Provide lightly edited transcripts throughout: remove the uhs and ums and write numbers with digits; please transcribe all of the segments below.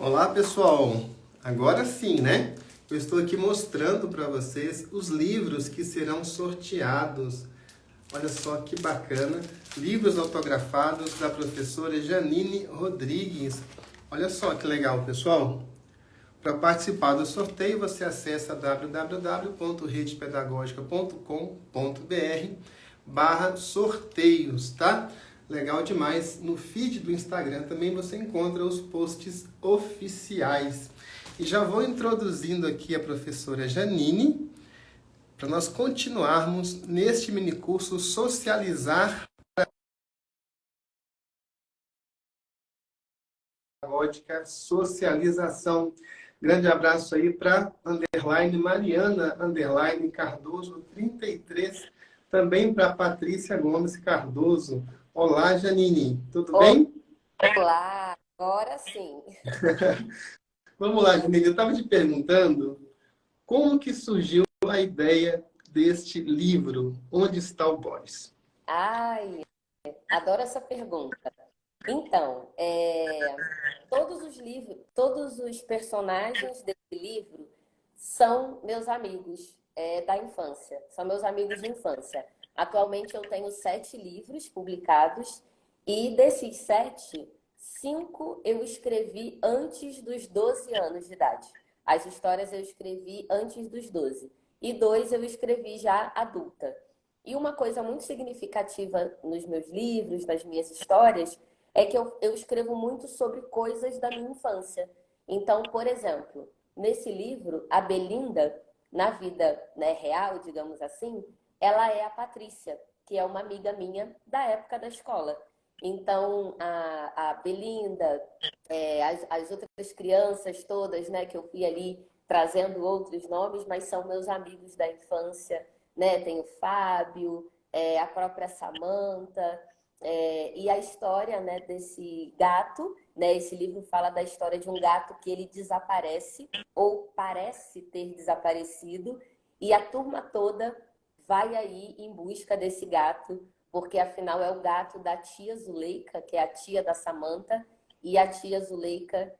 Olá, pessoal! Agora sim, né? Eu estou aqui mostrando para vocês os livros que serão sorteados. Olha só que bacana! Livros autografados da professora Janine Rodrigues. Olha só que legal, pessoal! Para participar do sorteio, você acessa www.redepedagogica.com.br/sorteios, tá? Legal demais. No feed do Instagram também você encontra os posts oficiais. E já vou introduzindo aqui a professora Janine para nós continuarmos neste minicurso Socializar Pedagógica Socialização. Grande abraço aí para Mariana Cardoso 33, também para Patrícia Gomes Cardoso. Olá, Janine, tudo bem? Olá, agora sim. Vamos lá, Janine, eu estava te perguntando como que surgiu a ideia deste livro, Onde está o Boris? Ai, adoro essa pergunta. Então, todos os livros, todos os personagens desse livro são meus amigos, da infância, são meus amigos de infância. Atualmente eu tenho 7 livros publicados e desses 7, 5 eu escrevi antes dos 12 anos de idade. As histórias eu escrevi antes dos 12 e 2 eu escrevi já adulta. E uma coisa muito significativa nos meus livros, nas minhas histórias, é que eu escrevo muito sobre coisas da minha infância. Então, por exemplo, nesse livro, a Belinda, na vida, né, real, digamos assim, ela é a Patrícia, que é uma amiga minha da época da escola. Então, a Belinda, as outras crianças todas, né, que eu fui ali trazendo outros nomes, mas são meus amigos da infância, né? Tem o Fábio, a própria Samantha, e a história, né, desse gato, né? Esse livro fala da história de um gato que ele desaparece ou parece ter desaparecido e a turma toda vai aí em busca desse gato, porque afinal é o gato da tia Zuleika, que é a tia da Samantha, e a tia Zuleika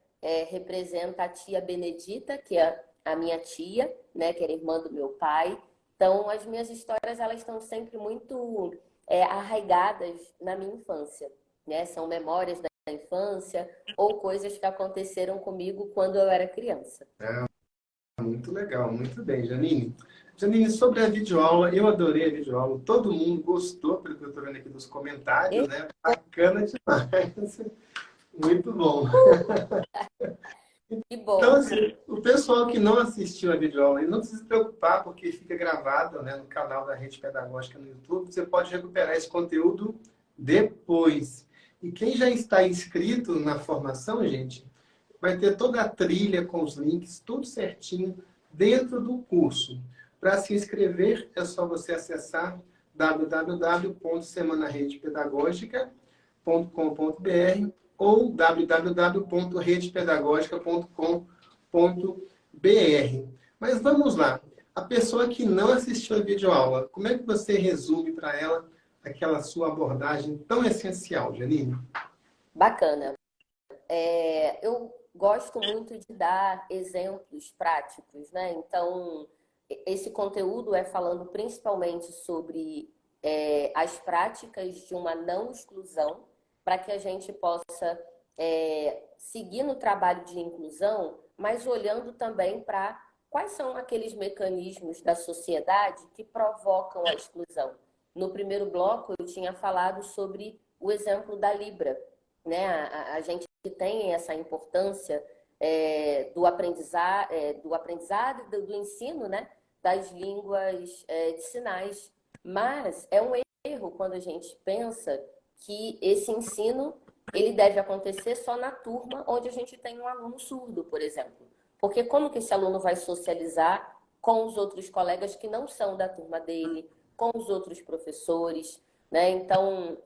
representa a tia Benedita, que é a minha tia, né, que era irmã do meu pai. Então, as minhas histórias elas estão sempre muito arraigadas na minha infância, né? São memórias da infância ou coisas que aconteceram comigo quando eu era criança. Muito legal, muito bem, Janine. Janine, sobre a videoaula, eu adorei a videoaula, todo mundo gostou, pelo que eu estou vendo aqui nos comentários, E, né? Bacana demais, muito bom. que Então, bom. assim, o pessoal que não assistiu a videoaula, não precisa se preocupar, porque fica gravado, né, no canal da Rede Pedagógica no YouTube, você pode recuperar esse conteúdo depois. E quem já está inscrito na formação, gente, vai ter toda a trilha com os links, tudo certinho, dentro do curso. Para se inscrever, é só você acessar www.semanaredepedagógica.com.br ou www.redepedagogica.com.br. Mas vamos lá. A pessoa que não assistiu a videoaula, como é que você resume para ela aquela sua abordagem tão essencial, Janine? Bacana. Eu gosto muito de dar exemplos práticos, né? Então, esse conteúdo é falando principalmente sobre as práticas de uma não exclusão, para que a gente possa seguir no trabalho de inclusão, mas olhando também para quais são aqueles mecanismos da sociedade que provocam a exclusão. No primeiro bloco, eu tinha falado sobre o exemplo da Libra, né? A gente tem essa importância do aprendizado e do ensino, né? Das línguas de sinais. Mas é um erro quando a gente pensa que esse ensino ele deve acontecer só na turma onde a gente tem um aluno surdo, por exemplo. Porque como que esse aluno vai socializar com os outros colegas que não são da turma dele, com os outros professores, né? Então,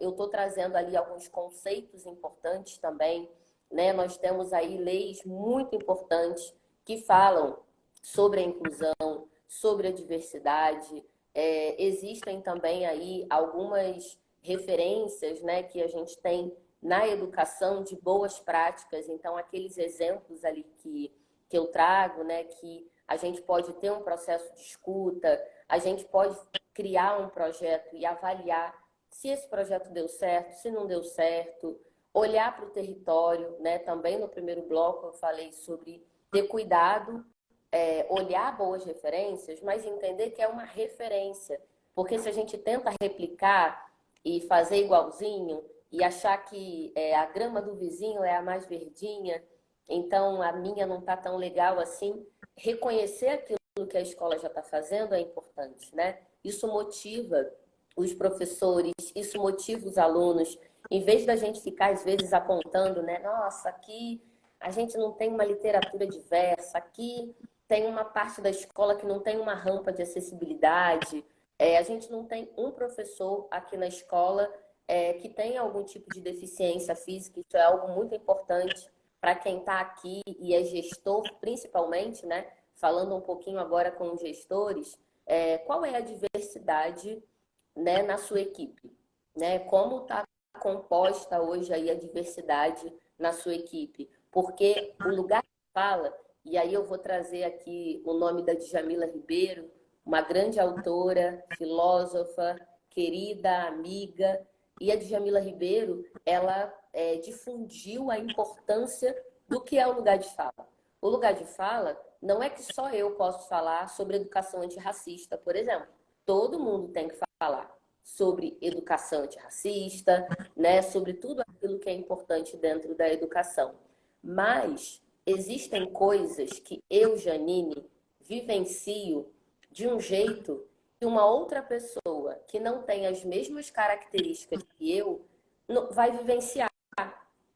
eu estou trazendo ali alguns conceitos importantes também, né? Nós temos aí leis muito importantes que falam sobre a inclusão, sobre a diversidade. Existem também aí algumas referências, né, que a gente tem na educação de boas práticas. Então, aqueles exemplos ali que eu trago, né, que a gente pode ter um processo de escuta, a gente pode criar um projeto e avaliar se esse projeto deu certo, se não deu certo, olhar para o território, né? Também no primeiro bloco eu falei sobre ter cuidado, olhar boas referências, mas entender que é uma referência. Porque se a gente tenta replicar e fazer igualzinho e achar que a grama do vizinho é a mais verdinha, então a minha não está tão legal assim, reconhecer aquilo que a escola já está fazendo é importante, né? Isso motiva os professores, isso motiva os alunos, em vez da gente ficar às vezes apontando, né? Nossa, aqui a gente não tem uma literatura diversa, aqui tem uma parte da escola que não tem uma rampa de acessibilidade, a gente não tem um professor aqui na escola que tem algum tipo de deficiência física, isso é algo muito importante para quem está aqui e é gestor, principalmente, né? Falando um pouquinho agora com os gestores, qual é a diversidade, né, na sua equipe? Né? Como está composta hoje aí a diversidade na sua equipe? Porque o lugar que fala, e aí eu vou trazer aqui o nome da Djamila Ribeiro, uma grande autora, filósofa, querida, amiga, e a Djamila Ribeiro, ela difundiu a importância do que é o lugar de fala. O lugar de fala não é que só eu posso falar sobre educação antirracista, por exemplo. Todo mundo tem que falar sobre educação antirracista, né, sobre tudo aquilo que é importante dentro da educação. Mas existem coisas que eu, Janine, vivencio de um jeito que uma outra pessoa que não tem as mesmas características que eu vai vivenciar.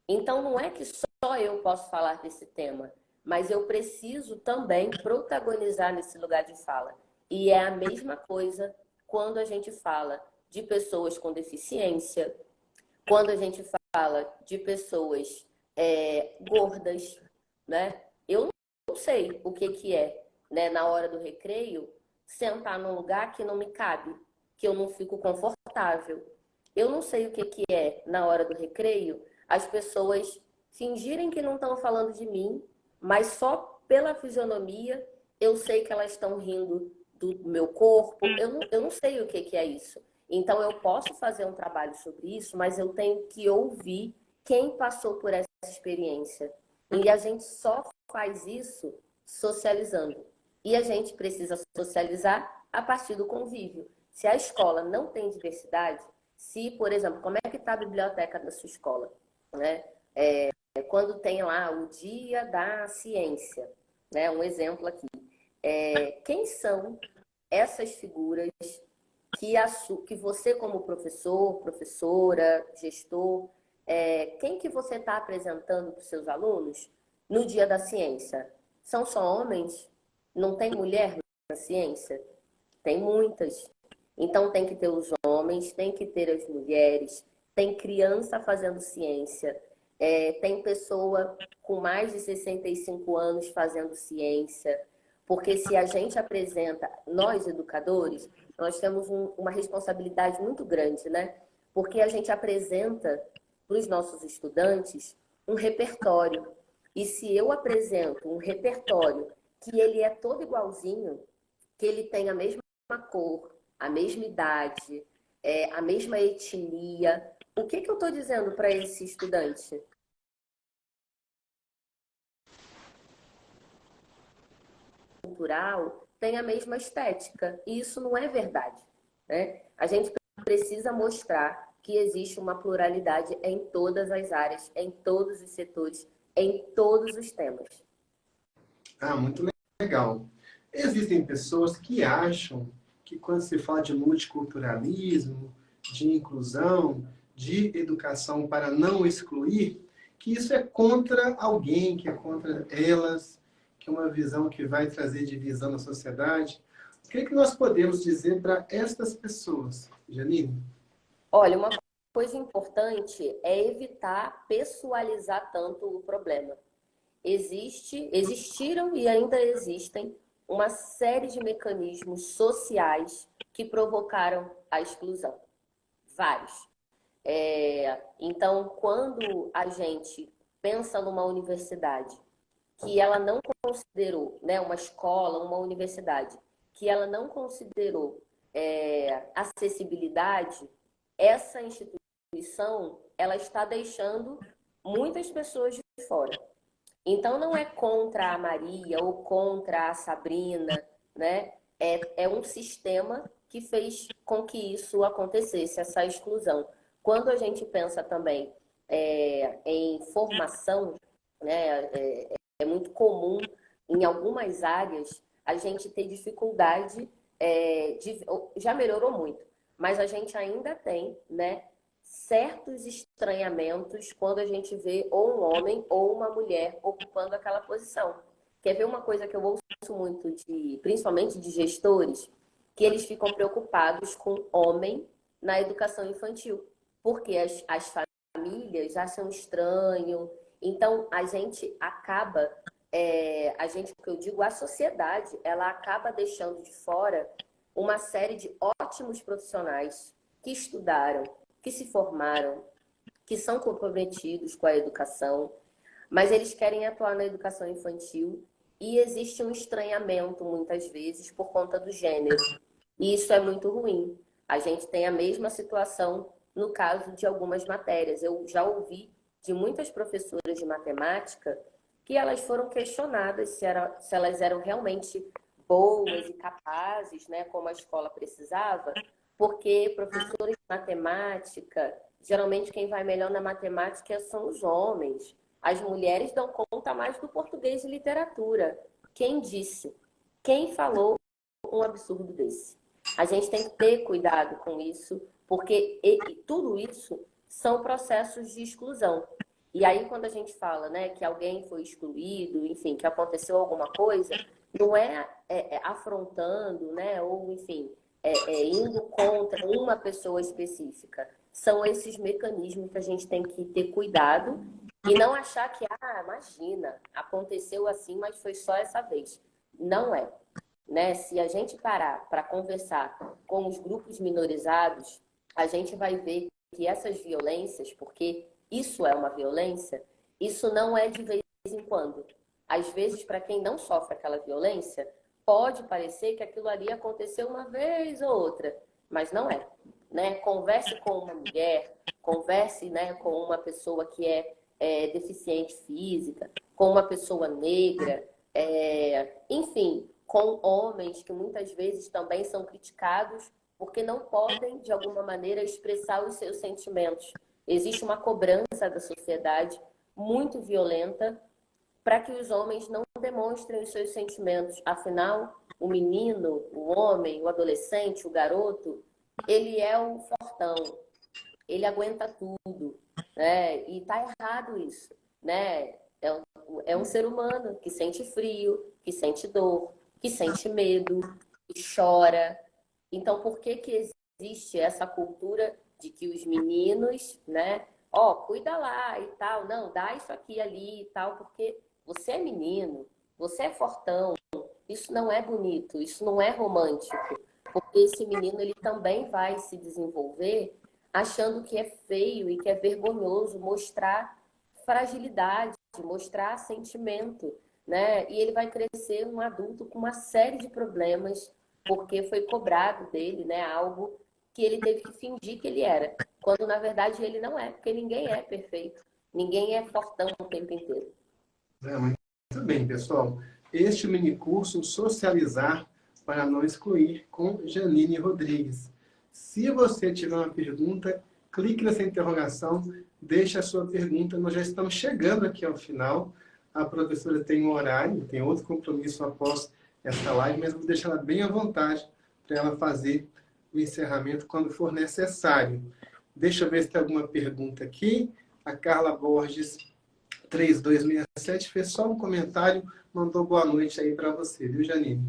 Então, não é que só eu posso falar desse tema, mas eu preciso também protagonizar nesse lugar de fala. E é a mesma coisa quando a gente fala de pessoas com deficiência, quando a gente fala de pessoas gordas, né? Eu não sei o que é, né, na hora do recreio, sentar num lugar que não me cabe, que eu não fico confortável. Eu não sei o que é, na hora do recreio, as pessoas fingirem que não estão falando de mim, mas só pela fisionomia eu sei que elas estão rindo do meu corpo. Eu não sei o que é isso. Então eu posso fazer um trabalho sobre isso, mas eu tenho que ouvir quem passou por essa experiência. E a gente só faz isso socializando. E a gente precisa socializar a partir do convívio. Se a escola não tem diversidade, se, por exemplo, como é que está a biblioteca da sua escola? Né? Quando tem lá o Dia da Ciência, né? Um exemplo aqui. Quem são essas figuras que você, como professor, professora, gestor, quem que você está apresentando para os seus alunos no Dia da Ciência? São só homens? Não tem mulher na ciência? Tem muitas. Então tem que ter os homens, tem que ter as mulheres, tem criança fazendo ciência, tem pessoa com mais de 65 anos fazendo ciência. Porque se a gente apresenta, nós educadores, nós temos uma responsabilidade muito grande, né? Porque a gente apresenta para os nossos estudantes um repertório. E se eu apresento um repertório que ele é todo igualzinho, que ele tem a mesma cor, a mesma idade, a mesma etnia, o que eu estou dizendo para esse estudante? Cultural tem a mesma estética. E isso não é verdade, né? A gente precisa mostrar que existe uma pluralidade em todas as áreas, em todos os setores, em todos os temas. Ah, muito legal. Existem pessoas que acham que quando se fala de multiculturalismo, de inclusão, de educação para não excluir, que isso é contra alguém, que é contra elas, que é uma visão que vai trazer divisão na sociedade. O que é que nós podemos dizer para estas pessoas, Janine? Olha, uma coisa importante é evitar pessoalizar tanto o problema. Existiram e ainda existem uma série de mecanismos sociais que provocaram a exclusão. Vários. Então, quando a gente pensa numa universidade que ela não considerou, né, uma escola, uma universidade, que ela não considerou acessibilidade, essa instituição ela está deixando muitas pessoas de fora. Então, não é contra a Maria ou contra a Sabrina, né? É um sistema que fez com que isso acontecesse, essa exclusão. Quando a gente pensa também em formação, né? É muito comum em algumas áreas a gente ter dificuldade já melhorou muito, mas a gente ainda tem, né, certos estranhamentos quando a gente vê ou um homem ou uma mulher ocupando aquela posição. Quer ver uma coisa que eu ouço muito, principalmente de gestores, que eles ficam preocupados com homem na educação infantil, porque as famílias acham estranho. Então, a gente acaba, o que eu digo, a sociedade, ela acaba deixando de fora uma série de ótimos profissionais que estudaram, que se formaram, que são comprometidos com a educação, mas eles querem atuar na educação infantil e existe um estranhamento, muitas vezes, por conta do gênero. E isso é muito ruim. A gente tem a mesma situação no caso de algumas matérias. Eu já ouvi de muitas professoras de matemática que elas foram questionadas se elas eram realmente boas e capazes, né, como a escola precisava, porque professores de matemática, geralmente quem vai melhor na matemática são os homens. As mulheres dão conta mais do português e literatura. Quem disse? Quem falou um absurdo desse? A gente tem que ter cuidado com isso, porque tudo isso são processos de exclusão. E aí, quando a gente fala, né, que alguém foi excluído, enfim, que aconteceu alguma coisa, não é afrontando, né, ou, enfim, indo contra uma pessoa específica. São esses mecanismos que a gente tem que ter cuidado e não achar que, imagina, aconteceu assim, mas foi só essa vez. Não é, né? Se a gente parar para conversar com os grupos minorizados, a gente vai ver que essas violências, porque isso é uma violência, isso não é de vez em quando. Às vezes, para quem não sofre aquela violência, pode parecer que aquilo ali aconteceu uma vez ou outra, mas não é, né? Converse com uma mulher, converse, né, com uma pessoa que é deficiente física, com uma pessoa negra, enfim, com homens que muitas vezes também são criticados porque não podem, de alguma maneira, expressar os seus sentimentos. Existe uma cobrança da sociedade muito violenta para que os homens não demonstrem os seus sentimentos. Afinal, o menino, o homem, o adolescente, o garoto, ele é o fortão, ele aguenta tudo, né? E tá errado isso, né? É um ser humano que sente frio, que sente dor, que sente medo, que chora. Então, por que que existe essa cultura de que os meninos, né? Cuida lá e tal. Não, dá isso aqui ali e tal, porque você é menino, você é fortão. Isso não é bonito, isso não é romântico. Porque esse menino, ele também vai se desenvolver achando que é feio e que é vergonhoso mostrar fragilidade, mostrar sentimento, né? E ele vai crescer um adulto com uma série de problemas porque foi cobrado dele, né, algo que ele teve que fingir que ele era, quando na verdade ele não é, porque ninguém é perfeito, ninguém é fortão o tempo inteiro. Muito bem, pessoal. Este mini curso Socializar para não excluir com Janine Rodrigues. Se você tiver uma pergunta, clique nessa interrogação, deixe a sua pergunta. Nós já estamos chegando aqui ao final. A professora tem um horário, tem outro compromisso após essa live, mas vou deixar ela bem à vontade para ela fazer o encerramento quando for necessário. Deixa eu ver se tem alguma pergunta aqui. A Carla Borges 3267 fez só um comentário, mandou boa noite aí para você, viu, Janine?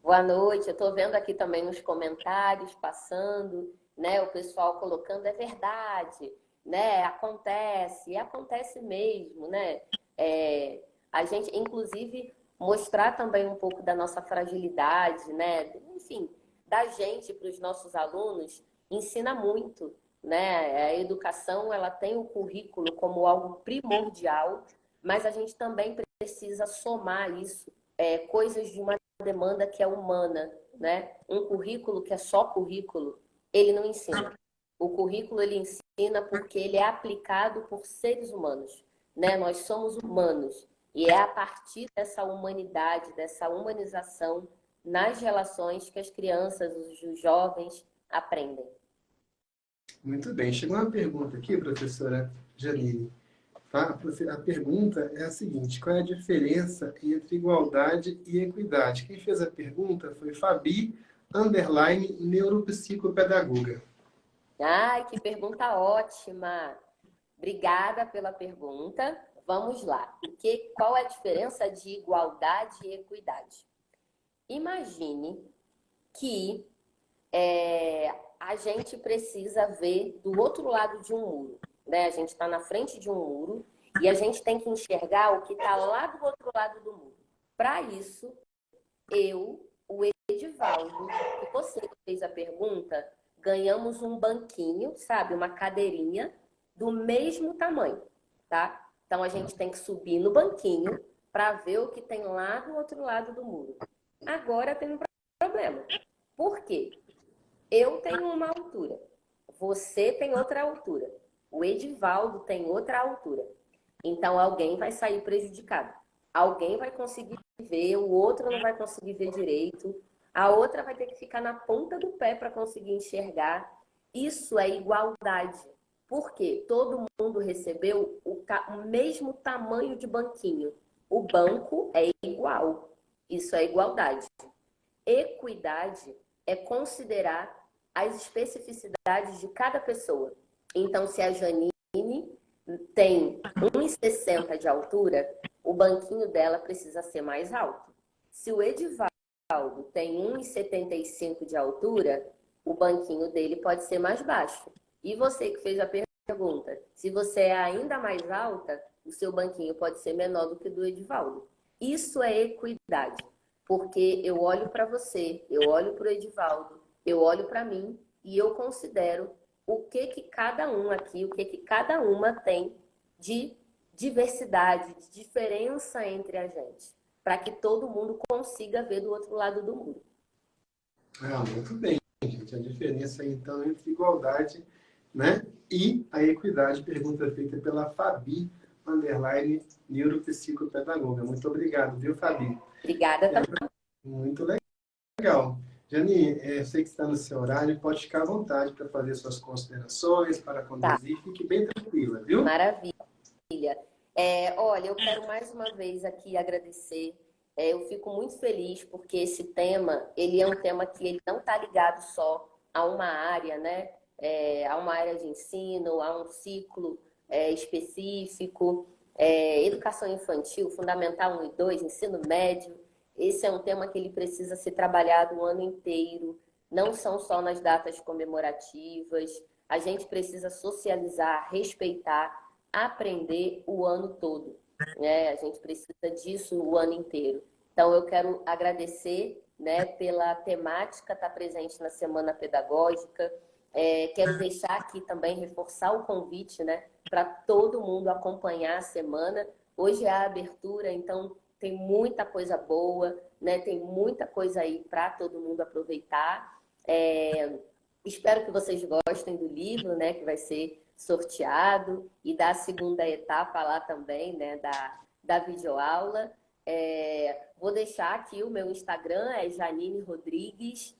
Boa noite, eu estou vendo aqui também nos comentários, passando, né, o pessoal colocando, é verdade, né, acontece, e acontece mesmo, né, a gente, inclusive, mostrar também um pouco da nossa fragilidade, né, enfim, da gente para os nossos alunos, ensina muito, né? A educação, ela tem o currículo como algo primordial, mas a gente também precisa somar isso, coisas de uma demanda que é humana, né? Um currículo que é só currículo, ele não ensina. O currículo, ele ensina porque ele é aplicado por seres humanos, né? Nós somos humanos. E é a partir dessa humanidade, dessa humanização nas relações que as crianças, os jovens aprendem. Muito bem. Chegou uma pergunta aqui, professora Janine. Tá? A pergunta é a seguinte: qual é a diferença entre igualdade e equidade? Quem fez a pergunta foi Fabi, underline, neuropsicopedagoga. Ai, que pergunta ótima! Obrigada pela pergunta. Vamos lá. Qual é a diferença de igualdade e equidade? Imagine que a gente precisa ver do outro lado de um muro, né? A gente está na frente de um muro e a gente tem que enxergar o que está lá do outro lado do muro. Para isso, o Edivaldo, e você que fez a pergunta, ganhamos um banquinho, sabe? Uma cadeirinha do mesmo tamanho, tá? Então a gente tem que subir no banquinho para ver o que tem lá do outro lado do muro. Agora tem um problema. Por quê? Eu tenho uma altura, você tem outra altura, o Edivaldo tem outra altura. Então alguém vai sair prejudicado. Alguém vai conseguir ver, o outro não vai conseguir ver direito, a outra vai ter que ficar na ponta do pé para conseguir enxergar. Isso é igualdade. Por quê? Todo mundo recebeu o mesmo tamanho de banquinho. O banco é igual. Isso é igualdade. Equidade é considerar as especificidades de cada pessoa. Então, se a Janine tem 1,60 de altura, o banquinho dela precisa ser mais alto. Se o Edivaldo tem 1,75 de altura, o banquinho dele pode ser mais baixo. E você que fez a pergunta, se você é ainda mais alta, o seu banquinho pode ser menor do que o do Edivaldo. Isso é equidade, porque eu olho para você, eu olho para o Edivaldo, eu olho para mim e eu considero o que cada um aqui, o que cada uma tem de diversidade, de diferença entre a gente, para que todo mundo consiga ver do outro lado do muro. Muito bem, gente. A diferença, então, entre igualdade, né, e a equidade, pergunta feita pela Fabi, underline, neuropsicopedagoga. Muito obrigado, viu, Fabi? Obrigada também. Muito legal. Jani, eu sei que está no seu horário, pode ficar à vontade para fazer suas considerações, para conduzir, fique bem tranquila, viu? Maravilha. Olha, eu quero mais uma vez aqui agradecer. Eu fico muito feliz porque esse tema, ele é um tema que ele não está ligado só a uma área, né? A uma área de ensino, a um ciclo específico, educação infantil, fundamental 1 e 2, ensino médio. Esse é um tema que ele precisa ser trabalhado o ano inteiro, não são só nas datas comemorativas. A gente precisa socializar, respeitar, aprender o ano todo, né? A gente precisa disso o ano inteiro. Então, eu quero agradecer, né, pela temática estar presente na Semana Pedagógica. Quero deixar aqui também, reforçar o convite, né, para todo mundo acompanhar a semana. Hoje é a abertura, então tem muita coisa boa, né? Tem muita coisa aí para todo mundo aproveitar. Espero que vocês gostem do livro, né, que vai ser sorteado, e da segunda etapa lá também, né, da videoaula. Vou deixar aqui o meu Instagram, é Janine Rodrigues,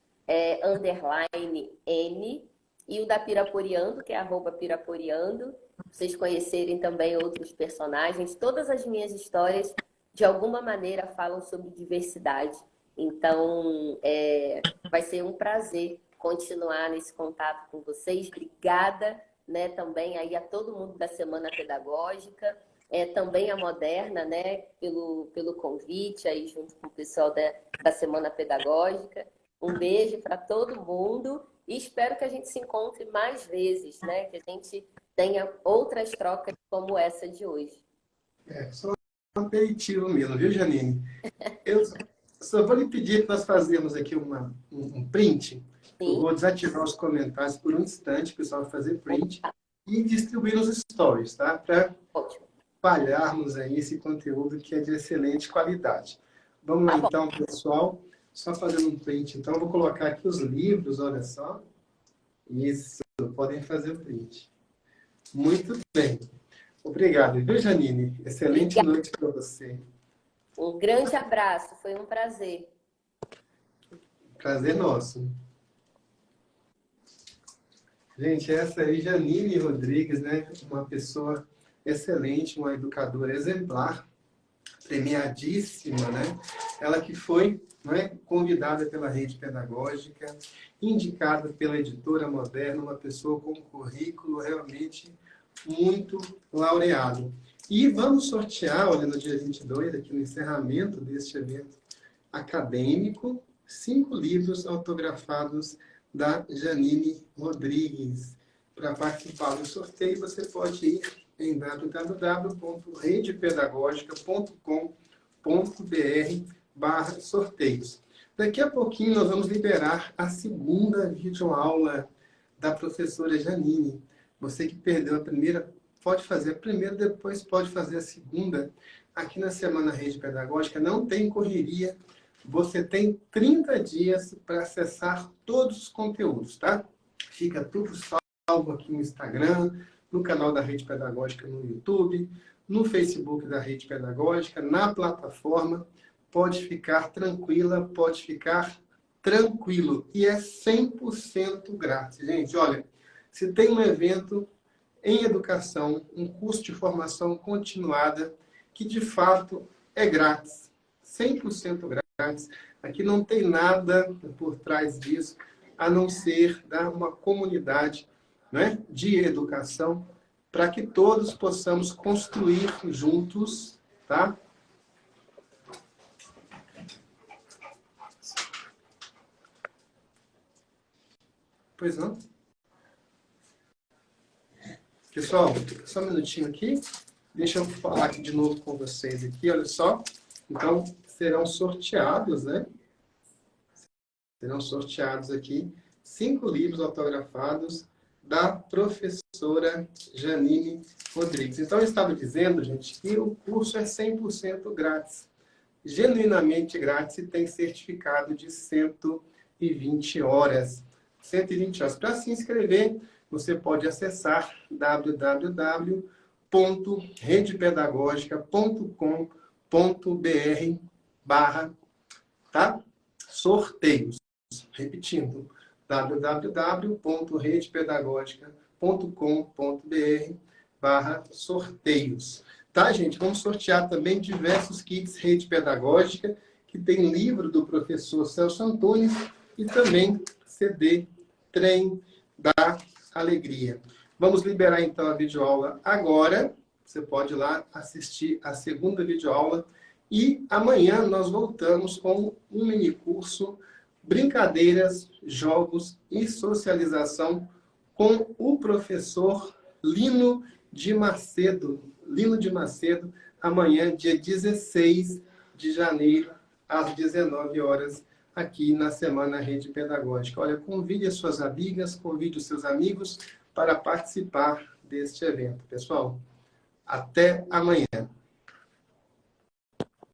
underline N, e o da Piraporiando, que é @Piraporiando. Vocês conhecerem também outros personagens. Todas as minhas histórias, de alguma maneira, falam sobre diversidade. Então, vai ser um prazer continuar nesse contato com vocês. Obrigada, né, também aí a todo mundo da Semana Pedagógica, também a Moderna, né, pelo convite aí junto com o pessoal da Semana Pedagógica. Um beijo para todo mundo e espero que a gente se encontre mais vezes, né, que a gente tenha outras trocas como essa de hoje. Só um aperitivo mesmo, viu, Janine? Eu só vou lhe pedir para nós fazermos aqui um print Eu Sim, vou desativar os comentários por um instante, o pessoal vai fazer print e distribuir nos stories, tá? Para ótimo. espalharmos aí esse conteúdo que é de excelente qualidade. Vamos lá Tá bom. então, pessoal. Só fazendo um print, então, eu vou colocar aqui os livros, olha só. Isso, podem fazer o print. Muito bem. Obrigado, viu, Janine? Excelente Obrigada. noite para você. Um grande abraço, foi um prazer. Prazer nosso. Gente, essa aí, Janine Rodrigues, né? Uma pessoa excelente, uma educadora exemplar, premiadíssima, né? Ela que foi, né, convidada pela rede pedagógica, indicada pela editora Moderna, uma pessoa com um currículo realmente muito laureado. E vamos sortear, olha, no dia 22, aqui no encerramento deste evento acadêmico, 5 livros autografados da Janine Rodrigues. Para participar do sorteio, você pode ir em www.redepedagogica.com.br/sorteios. Daqui a pouquinho nós vamos liberar a segunda videoaula da professora Janine. Você que perdeu a primeira, pode fazer a primeira, depois pode fazer a segunda. Aqui na Semana Rede Pedagógica não tem correria. Você tem 30 dias para acessar todos os conteúdos, tá? Fica tudo salvo aqui no Instagram, no canal da Rede Pedagógica no YouTube, no Facebook da Rede Pedagógica, na plataforma. Pode ficar tranquila, pode ficar tranquilo. E é 100% grátis. Gente, olha, se tem um evento em educação, um curso de formação continuada, que de fato é grátis, 100% grátis. Aqui não tem nada por trás disso, a não ser dar uma comunidade, né, de educação, para que todos possamos construir juntos, tá? Pois não? Pessoal, só um minutinho aqui. Deixa eu falar aqui de novo com vocês aqui, olha só. Então, serão sorteados, né? Serão sorteados aqui 5 livros autografados da professora Janine Rodrigues. Então, eu estava dizendo, gente, que o curso é 100% grátis. Genuinamente grátis e tem certificado de 120 horas. 120 horas. Para se inscrever, você pode acessar www.redepedagogica.com.br/, tá? Sorteios. Repetindo, www.redepedagogica.com.br/sorteios. Tá, gente? Vamos sortear também diversos kits Rede Pedagógica, que tem livro do professor Celso Antunes e também CD Trem da Alegria. Vamos liberar, então, a videoaula agora. Você pode ir lá assistir a segunda videoaula. E amanhã nós voltamos com um mini curso Brincadeiras, Jogos e Socialização com o professor Lino de Macedo. Lino de Macedo, amanhã, dia 16 de janeiro, às 19 horas, aqui na Semana Rede Pedagógica. Olha, convide as suas amigas, convide os seus amigos para participar deste evento. Pessoal, até amanhã.